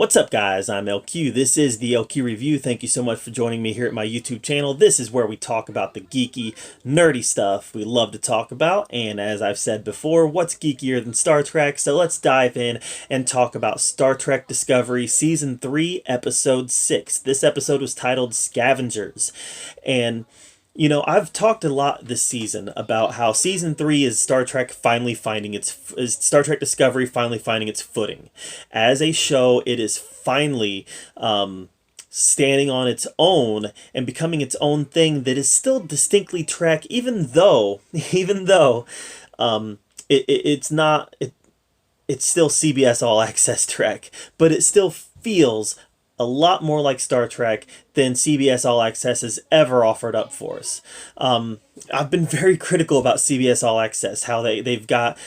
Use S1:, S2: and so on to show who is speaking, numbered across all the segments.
S1: What's up, guys? I'm LQ. This is the LQ Review. Thank you so much for joining me here at my YouTube channel. This is where we talk about the geeky, nerdy stuff we love to talk about. And as I've said before, what's geekier than Star Trek? So let's dive in and talk about Star Trek Discovery Season 3, Episode 6. This episode was titled Scavengers. And I've talked a lot this season about how season 3 is Star Trek Star Trek Discovery finally finding its footing. As a show, it is finally standing on its own and becoming its own thing that is still distinctly Trek, even though it's still CBS All Access Trek, but it still feels a lot more like Star Trek than CBS All Access has ever offered up for us. I've been very critical about CBS All Access, how they've got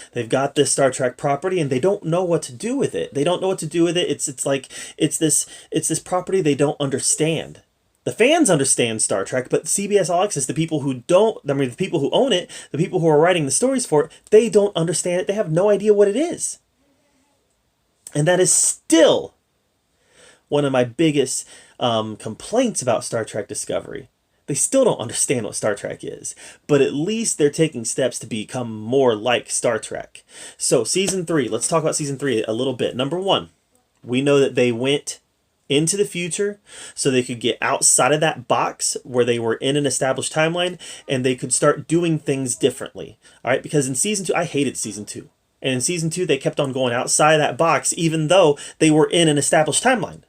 S1: this Star Trek property and they don't know what to do with it. They don't know what to do with it. It's this property they don't understand. The fans understand Star Trek, but CBS All Access, the people who own it, the people who are writing the stories for it, they don't understand it. They have no idea what it is. And that is still one of my biggest complaints about Star Trek Discovery. They still don't understand what Star Trek is, but at least they're taking steps to become more like Star Trek. So Season 3, let's talk about Season 3 a little bit. Number one, we know that they went into the future so they could get outside of that box where they were in an established timeline and they could start doing things differently. All right, because in Season 2, I hated Season 2. And in Season 2, they kept on going outside of that box even though they were in an established timeline.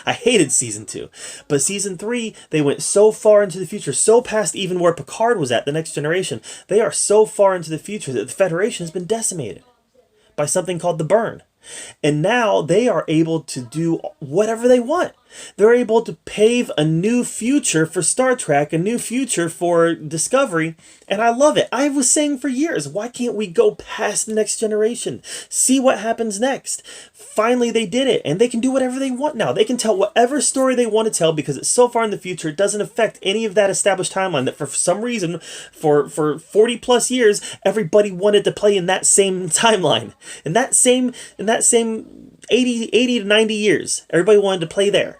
S1: I hated Season 2. But Season 3, they went so far into the future, so past even where Picard was at, the Next Generation. They are so far into the future that the Federation has been decimated by something called the Burn. And now they are able to do whatever they want. They're able to pave a new future for Star Trek, a new future for Discovery, and I love it. I was saying for years, why can't we go past the Next Generation? See what happens next. Finally, they did it, and they can do whatever they want now. They can tell whatever story they want to tell because it's so far in the future, it doesn't affect any of that established timeline that for some reason, for 40 plus years, everybody wanted to play in that same timeline. In that same 80 to 90 years, everybody wanted to play there.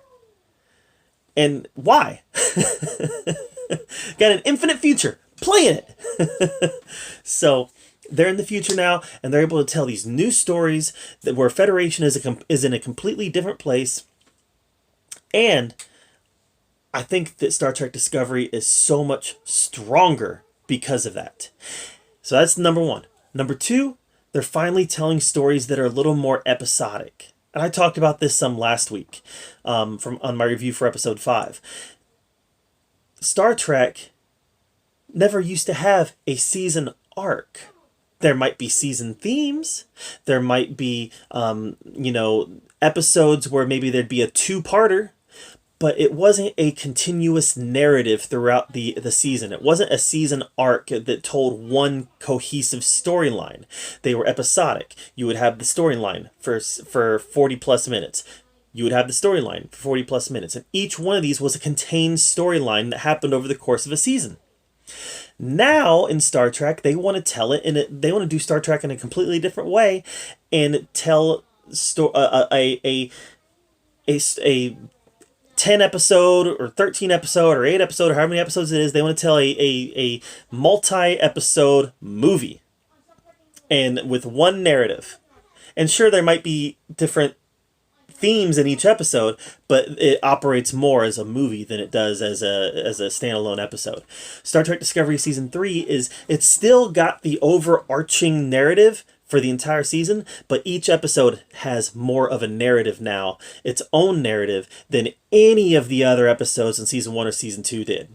S1: And why? Got an infinite future. Play in it. So they're in the future now, and they're able to tell these new stories where Federation is in a completely different place. And I think that Star Trek Discovery is so much stronger because of that. So that's number one. Number two, they're finally telling stories that are a little more episodic. And I talked about this some last week on my review for episode 5. Star Trek never used to have a season arc. There might be season themes. There might be, episodes where maybe there'd be a two-parter. But it wasn't a continuous narrative throughout the season. It wasn't a season arc that told one cohesive storyline. They were episodic. You would have the storyline for 40 plus minutes. You would have the storyline for 40 plus minutes. And each one of these was a contained storyline that happened over the course of a season. Now in Star Trek, they want to tell it, and they want to do Star Trek in a completely different way and tell a 10 episode or 13 episode or 8 episode or however many episodes it is, they want to tell a multi-episode movie and with one narrative. And sure, there might be different themes in each episode, but it operates more as a movie than it does as a standalone episode. Star Trek Discovery Season 3 it's still got the overarching narrative for the entire season, but each episode has more of a narrative now, its own narrative, than any of the other episodes in Season 1 or Season 2 did.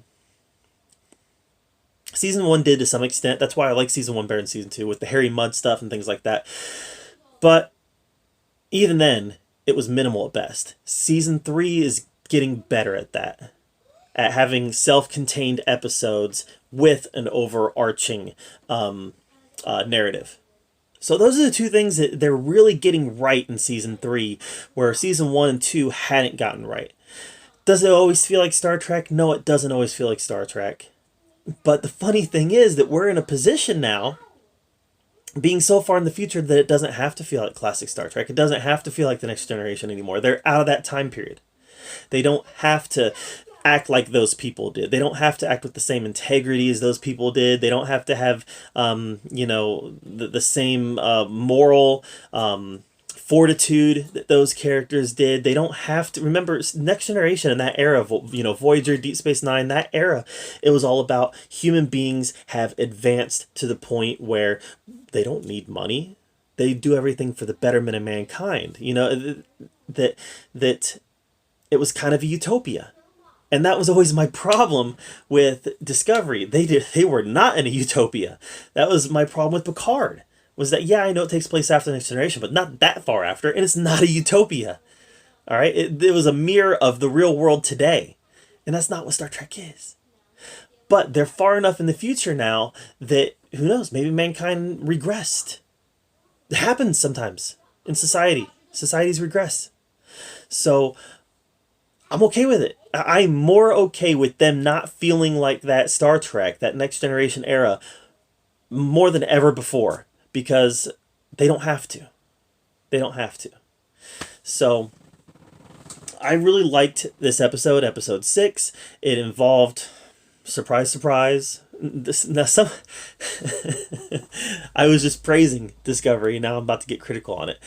S1: Season 1 did to some extent. That's why I like Season 1 better than Season 2, with the Harry Mudd stuff and things like that. But even then, it was minimal at best. Season 3 is getting better at that, at having self-contained episodes with an overarching narrative. So those are the two things that they're really getting right in Season 3, where Season 1 and 2 hadn't gotten right. Does it always feel like Star Trek? No, it doesn't always feel like Star Trek. But the funny thing is that we're in a position now being so far in the future that it doesn't have to feel like classic Star Trek. It doesn't have to feel like The Next Generation anymore. They're out of that time period. They don't have to act like those people did. They don't have to act with the same integrity as those people did. They don't have to have, the same moral fortitude that those characters did. They don't have to. Remember, Next Generation in that era, Voyager, Deep Space Nine, that era, it was all about human beings have advanced to the point where they don't need money. They do everything for the betterment of mankind. That it was kind of a utopia. And that was always my problem with Discovery. They were not in a utopia. That was my problem with Picard. Was that, yeah, I know it takes place after the Next Generation, but not that far after, and it's not a utopia. All right? It was a mirror of the real world today. And that's not what Star Trek is. But they're far enough in the future now that, who knows, maybe mankind regressed. It happens sometimes in society. Societies regress. So I'm okay with it. I'm more okay with them not feeling like that Star Trek, that Next Generation era, more than ever before, because they don't have to. They don't have to. So I really liked this episode 6. It involved, surprise, surprise, I was just praising Discovery. Now I'm about to get critical on it.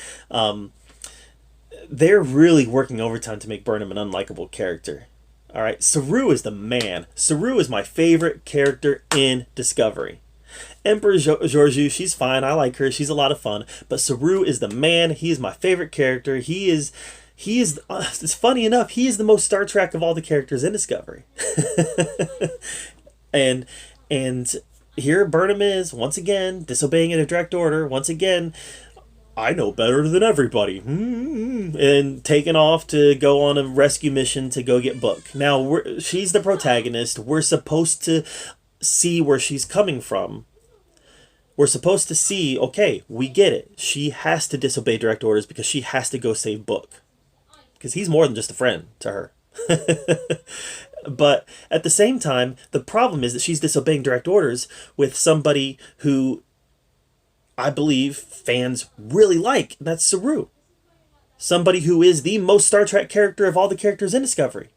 S1: They're really working overtime to make Burnham an unlikable character. All right, Saru is the man. Saru is my favorite character in Discovery. Emperor Georgiou, she's fine. I like her. She's a lot of fun. But Saru is the man. He is my favorite character. He is. It's funny enough. He is the most Star Trek of all the characters in Discovery. and here Burnham is once again disobeying a direct order. Once again, I know better than everybody. And taking off to go on a rescue mission to go get Book. Now, she's the protagonist. We're supposed to see where she's coming from. We're supposed to see, okay, we get it. She has to disobey direct orders because she has to go save Book. Because he's more than just a friend to her. But at the same time, the problem is that she's disobeying direct orders with somebody who I believe fans really like. That's Saru. Somebody who is the most Star Trek character of all the characters in Discovery.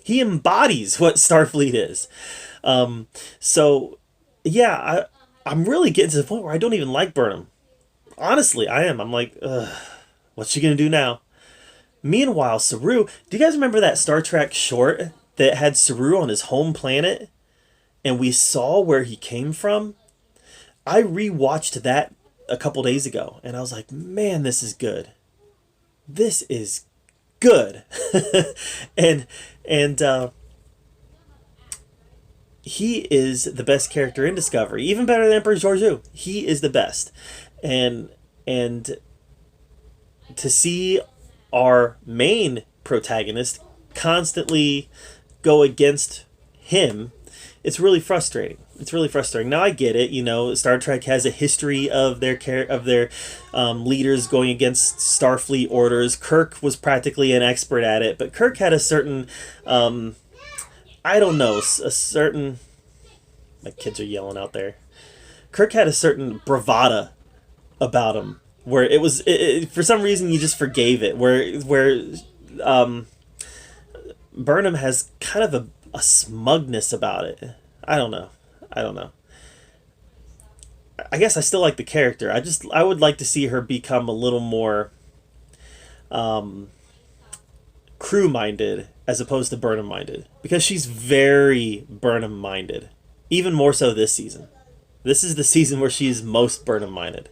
S1: He embodies what Starfleet is. So, yeah, I'm really getting to the point where I don't even like Burnham. Honestly, I am. I'm like, ugh, what's she going to do now? Meanwhile, Saru, do you guys remember that Star Trek short that had Saru on his home planet? And we saw where he came from? I rewatched that a couple days ago, and I was like, man, this is good. This is good. and he is the best character in Discovery, even better than Emperor Georgiou. He is the best. And to see our main protagonist constantly go against him, it's really frustrating. It's really frustrating. Now I get it. Star Trek has a history of their leaders going against Starfleet orders. Kirk was practically an expert at it, but Kirk had a certain, I don't know, a certain. My kids are yelling out there. Kirk had a certain bravado about him, where it was for some reason you just forgave it. Where Burnham has kind of a smugness about it. I don't know. I guess I still like the character. I would like to see her become a little more crew-minded as opposed to Burnham-minded. Because she's very Burnham-minded. Even more so this season. This is the season where she is most Burnham-minded.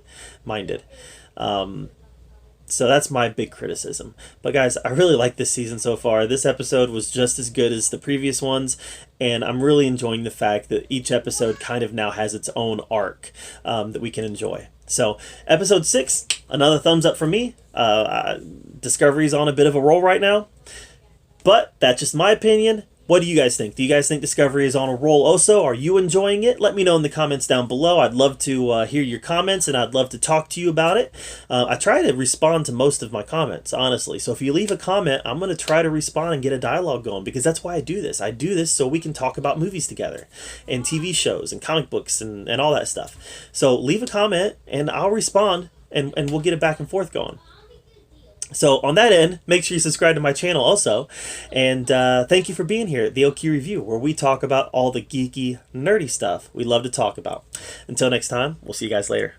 S1: So that's my big criticism. But guys, I really like this season so far. This episode was just as good as the previous ones, and I'm really enjoying the fact that each episode kind of now has its own arc that we can enjoy. So, episode 6, another thumbs up from me. Discovery's on a bit of a roll right now, but that's just my opinion. What do you guys think? Do you guys think Discovery is on a roll also? Are you enjoying it? Let me know in the comments down below. I'd love to hear your comments, and I'd love to talk to you about it. I try to respond to most of my comments, honestly. So if you leave a comment, I'm going to try to respond and get a dialogue going, because that's why I do this. I do this so we can talk about movies together and TV shows and comic books and all that stuff. So leave a comment and I'll respond, and we'll get a back and forth going. So on that end, make sure you subscribe to my channel also. And thank you for being here at the OQ Review, where we talk about all the geeky, nerdy stuff we love to talk about. Until next time, we'll see you guys later.